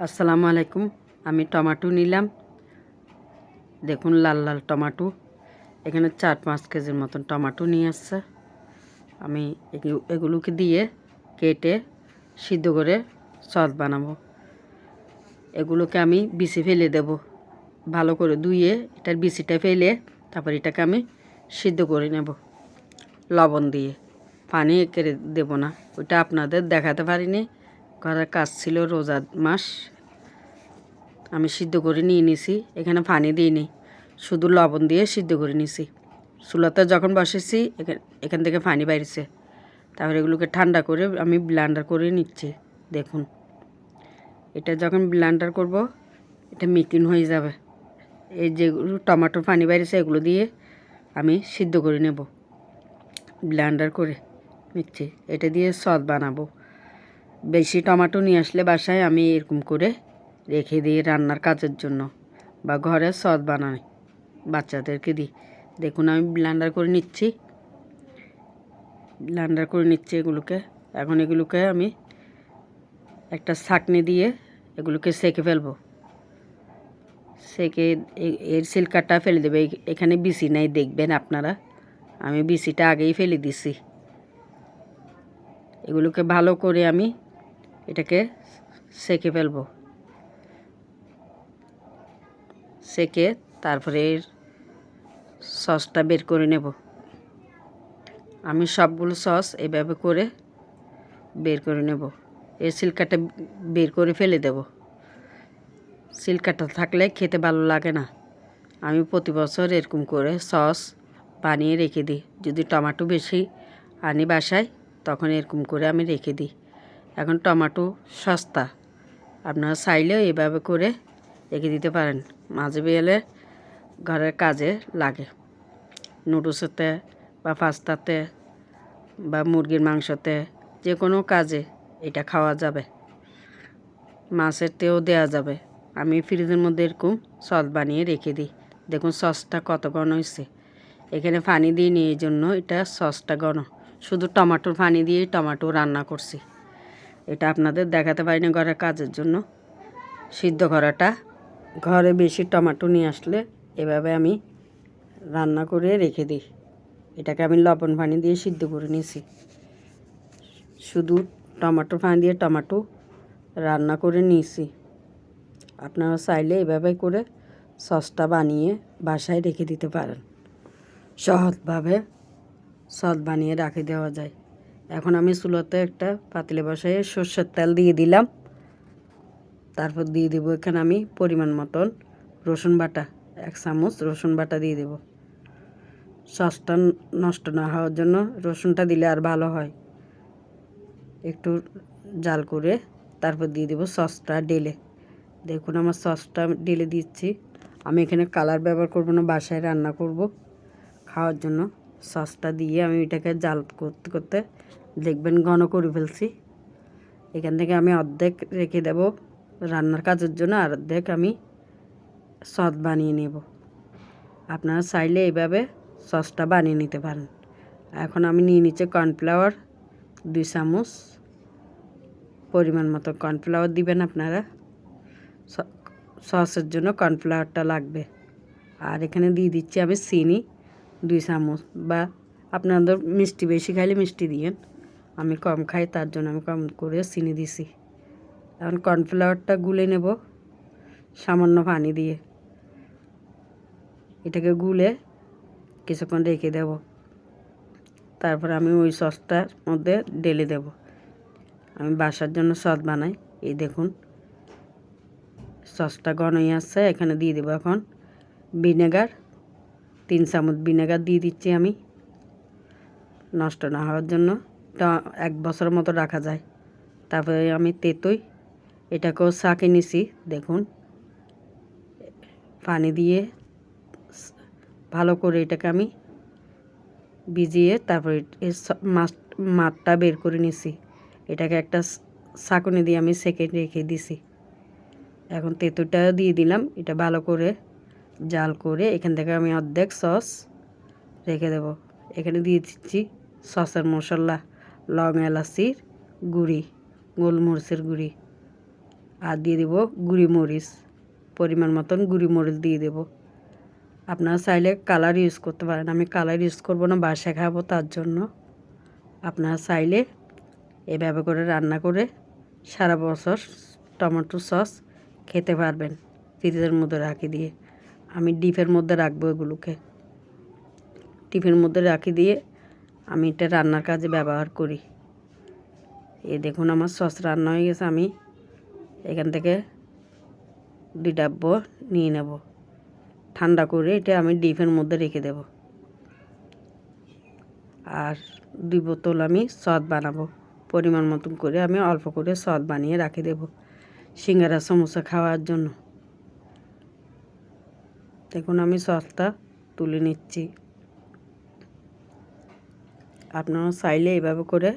আসসালামু আলাইকুম। আমি টমেটো নিলাম, দেখুন লাল লাল টমেটো। এখানে 4-5 কেজির মতন টমেটো নিয়ে আসছে। আমি এগুলোকে দিয়ে কেটে সিদ্ধ করে সস বানাবো। এগুলোকে আমি বিচি ফেলে দেব, ভালো করে ধুয়ে এটার বিচিটা ফেলে তারপর এটাকে আমি সিদ্ধ করে নেব লবণ দিয়ে। পানি একেরে দেব না, ওইটা আপনাদের দেখাতে পারিনি, ঘরের কাজ ছিল, রোজা মাস। আমি সিদ্ধ করে নিয়ে নিছি, এখানে পানি দিইনি, শুধু লবণ দিয়ে সিদ্ধ করে নিছি। চুলাতে যখন বসেছি এখান থেকে পানি বাইরেছে। তারপরে এগুলোকে ঠান্ডা করে আমি ব্লেন্ডার করে নিচ্ছি। দেখুন, এটা যখন ব্লেন্ডার করব এটা মিকিন হয়ে যাবে। এই যেগুলো টমেটো পানি বাইরেছে এগুলো দিয়ে আমি সিদ্ধ করে নেব, ব্লেন্ডার করে নিচ্ছি। এটা দিয়ে সস বানাবো। বেশি টমেটো নিয়ে আসলে বাসায় আমি এরকম করে রেখে দিই রান্নার কাজের জন্য, বা ঘরে সস বানাই বাচ্চাদেরকে দিই। দেখুন আমি ব্লেন্ডার করে নিচ্ছি, এগুলোকে। এখন এগুলোকে আমি একটা ছাঁকনি দিয়ে এগুলোকে সেঁকে ফেলবো। সেঁকে এর সিলকাটা ফেলে দেবে। এখানে বিচি নাই, দেখবেন আপনারা, আমি বিচিটা আগেই ফেলে দিছি। এগুলোকে ভালো করে আমি এটাকে সেঁকে ফেলবো। সেঁকে তারপরে এর সসটা বের করে নেব। আমি সবগুলো সস এভাবে করে বের করে নেব। এর সিলকাটা বের করে ফেলে দেব। সিলকাটা থাকলে খেতে ভালো লাগে না। আমি প্রতি বছর এরকম করে সস বানিয়ে রেখে দিই। যদি টমেটো বেশি আনি বাসায় তখন এরকম করে আমি রেখে দিই। এখন টমেটো সস্তা, আপনারা চাইলেও এভাবে করে রেখে দিতে পারেন। মাঝে বেলে ঘরের কাজে লাগে, নুডলসেতে বা পাস্তাতে বা মুরগির মাংসতে, যে কোনো কাজে এটা খাওয়া যাবে। মাছেরতেও দেওয়া যাবে। আমি ফ্রিজের মধ্যে এরকম সস বানিয়ে রেখে দিই। দেখুন সসটা কত ঘন হয়েছে। এখানে পানি দিইনি, এই জন্য এটা সসটা ঘন। শুধু টমেটোর পানি দিয়ে টমেটো রান্না করছি। এটা আপনাদের দেখাতে পারি না ঘরের কাজের জন্য। সিদ্ধ করাটা ঘরে বেশি টমেটো নিয়ে আসলে এভাবে আমি রান্না করে রেখে দিই। এটাকে আমি লবণ পানি দিয়ে সিদ্ধ করে নিয়েছি। শুধু টমেটো পানি দিয়ে টমেটো রান্না করে নিয়েছি। আপনারা চাইলে এভাবে করে সসটা বানিয়ে বাসায় রেখে দিতে পারেন। সহজভাবে সস বানিয়ে রেখে দেওয়া যায়। এখন আমি চুলোতে একটা পাতিলে বসায় সর্ষের তেল দিয়ে দিলাম। তারপর দিয়ে দেবো এখানে আমি পরিমাণ মতন রসুন বাটা, 1 চামচ রসুন বাটা দিয়ে দেব। সসটা নষ্ট না হওয়ার জন্য রসুনটা দিলে আর ভালো হয়। একটু জাল করে তারপর দিয়ে দেবো সসটা ঢেলে। দেখুন আমার সসটা ঢেলে দিচ্ছি। আমি এখানে কালার ব্যবহার করব না, বাসায় রান্না করব খাওয়ার জন্য। সসটা দিয়ে আমি এটাকে জাল করতে করতে দেখবেন ঘন করে ফেলছি। এখান থেকে আমি অর্ধেক রেখে দেব রান্নার কাজের জন্য, আর অর্ধেক আমি সস বানিয়ে নেব। আপনারা চাইলে এইভাবে সসটা বানিয়ে নিতে পারেন। এখন আমি নিয়ে নিচ্ছি কর্নফ্লাওয়ার 2 চামচ। পরিমাণ মতো কর্নফ্লাওয়ার দিবেন আপনারা, সসের জন্য কর্নফ্লাওয়ারটা লাগবে। আর এখানে দিয়ে দিচ্ছি আমি চিনি 2 চামচ, বা আপনাদের মিষ্টি বেশি খাইলে মিষ্টি দিয়েন। আমি কম খাই, তার জন্য আমি কম করে চিনি দিছি। এখন কর্নফ্লাওয়ারটা গুলে নেব সামান্য পানি দিয়ে। এটাকে গুলে কিছুক্ষণ রেখে দেব। তারপর আমি ওই সসটার মধ্যে ঢেলে দেব। আমি বাসার জন্য সস বানাই। এই দেখুন সসটা ঘনই আসছে। এখানে দিয়ে দেবো এখন ভিনেগার, 3 চামচ ভিনেগার দিয়ে দিচ্ছি আমি, নষ্ট না হওয়ার জন্য। এটা 1 বছরের মতো রাখা যায়। তারপরে আমি তেঁতুই, এটাকেও ছাঁকে নিছি। দেখুন পানি দিয়ে ভালো করে এটাকে আমি ভিজিয়ে তারপরে মাঠটা বের করে নিছি। এটাকে একটা ছাঁকুনি দিয়ে আমি সেঁকে রেখে দিছি। এখন তেঁতুটা দিয়ে দিলাম। এটা ভালো করে জাল করে এখান থেকে আমি অর্ধেক সস রেখে দেব। এখানে দিয়ে দিচ্ছি সসের মশলা, লং এলাচির গুঁড়ি, গোলমরিচের গুঁড়ি, আর দিয়ে দেব গুঁড়ি মরিচ, পরিমাণ মতন গুঁড়ি মরিচ দিয়ে দেব। আপনারা চাইলে কালার ইউজ করতে পারেন, আমি কালার ইউজ করব না, বাসায় খাবো তার জন্য। আপনারা চাইলে এভাবে করে রান্না করে সারা বছর টমেটো সস খেতে পারবেন ফ্রিজের মধ্যে রাখি দিয়ে। আমি ডিপের মধ্যে রাখবো এগুলোকে, ডিপের মধ্যে রাখি দিয়ে আমি এটা রান্নার কাজে ব্যবহার করি। এই দেখুন আমার সস রান্না হয়ে গেছে। আমি এখান থেকে 2 ডাব্বা নিয়ে নেব, ঠান্ডা করে এটা আমি ডিপের মধ্যে রেখে দেব। আর 2 বোতল আমি সস বানাবো, পরিমাণ মতন করে আমি অল্প করে সস বানিয়ে রেখে দেব সিঙ্গারা সমোসা খাওয়ার জন্য। দেখুন আমি সসটা তুলে নিচ্ছি। আপনারা চাইলে এইভাবে করে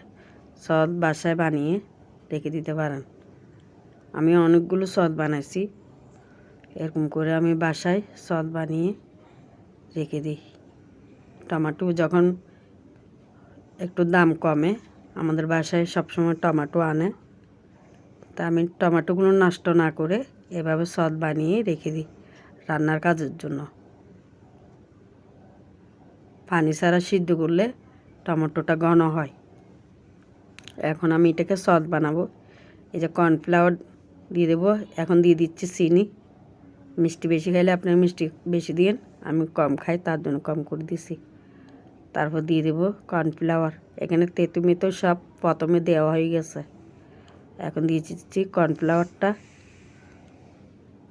সস বাসায় বানিয়ে রেখে দিতে পারেন। আমি অনেকগুলো সস বানাইছি, এরকম করে আমি বাসায় সস বানিয়ে রেখে দিই। টমেটো যখন একটু দাম কমে, আমাদের বাসায় সবসময় টমেটো আনে, তা আমি টমেটোগুলো নষ্ট না করে এভাবে সস বানিয়ে রেখে দিই রান্নার কাজের জন্য। পানি ছাড়া সিদ্ধ করলে টমেটোটা ঘন হয়। এখন আমি এটাকে সস বানাবো। এই যে কর্নফ্লাওয়ার দিয়ে দেবো, এখন দিয়ে দিচ্ছি চিনি। মিষ্টি বেশি খাইলে আপনার মিষ্টি বেশি দিন, আমি কম খাই তার জন্য কম করে দিছি। তারপর দিয়ে দেবো কর্নফ্লাওয়ার। এখানে তেঁতুমিতো সব প্রথমে দেওয়া হয়ে গেছে। এখন দিয়ে দিচ্ছি কর্নফ্লাওয়ারটা,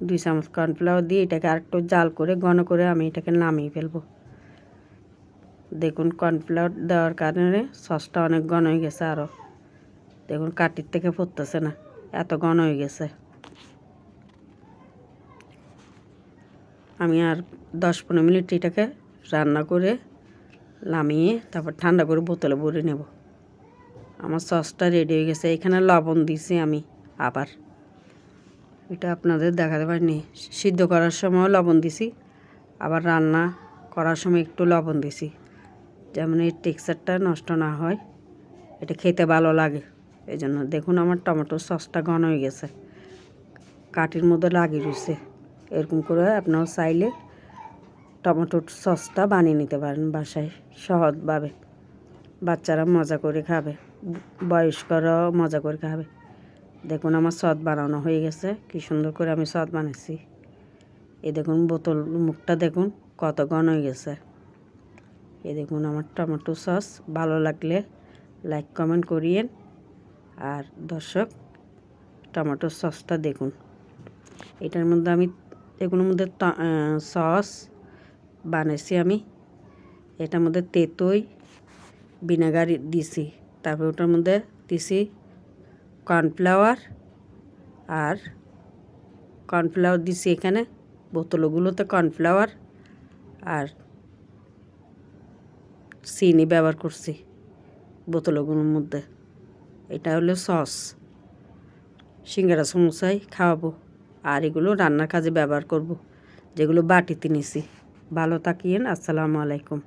2 চামচ কর্নফ্লাওয়ার দিয়ে এটাকে আরেকটু জাল করে ঘন করে আমি এটাকে নামিয়ে ফেলবো। দেখুন কর্নফ্লাওয়ার দেওয়ার কারণে সসটা অনেক ঘন হয়ে গেছে। আরও দেখুন কাটির থেকে পড়তেছে না, এত ঘন হয়ে গেছে। আমি আর 10-15 মিনিট এটাকে রান্না করে নামিয়ে তারপর ঠান্ডা করে বোতলে ভরে নেব। আমার সসটা রেডি হয়ে গেছে। এখানে লবণ দিছি আমি আবার, এটা আপনাদের দেখাতে পারিনি। সিদ্ধ করার সময় লবণ দিছি, আবার রান্না করার সময় একটু লবণ দিছি, যেমন এই টেক্সচারটা নষ্ট না হয়, এটা খেতে ভালো লাগে এই জন্য। দেখুন আমার টমেটো সসটা ঘন হয়ে গেছে, কাঠির মধ্যে লাগিয়ে রয়েছে। এরকম করে আপনারা চাইলে টমেটোর সসটা বানিয়ে নিতে পারেন বাসায় সহজভাবে। বাচ্চারা মজা করে খাবে, বয়স্করাও মজা করে খাবে। দেখুন আমার সস বানানো হয়ে গেছে, কি সুন্দর করে আমি সস বানাইছি। এই দেখুন বোতল মুখটা দেখুন কত ঘন হয়ে গেছে। এই দেখুন আমার টমেটো সস। ভালো লাগলে লাইক কমেন্ট করিয়েন। আর দর্শক টমেটো সসটা দেখুন, এটার মধ্যে আমি এগুলোর মধ্যে সস বানাইছি আমি। এটার মধ্যে তেঁতুই ভিনেগার দিছি, তারপর ওটার মধ্যে দিছি কর্নফ্লাওয়ার, আর কর্নফ্লাওয়ার দিছি এখানে বোতলগুলোতে কর্নফ্লাওয়ার, আর চিনি ব্যবহার করছি বোতলগুলোর মধ্যে। এটা হলো সস, সিঙ্গারা সমোসায় খাওয়াবো। আর এগুলো রান্নার কাজে ব্যবহার করব, যেগুলো বাটিতে নিছি। ভালো থাকিয়েন। আসসালামু আলাইকুম।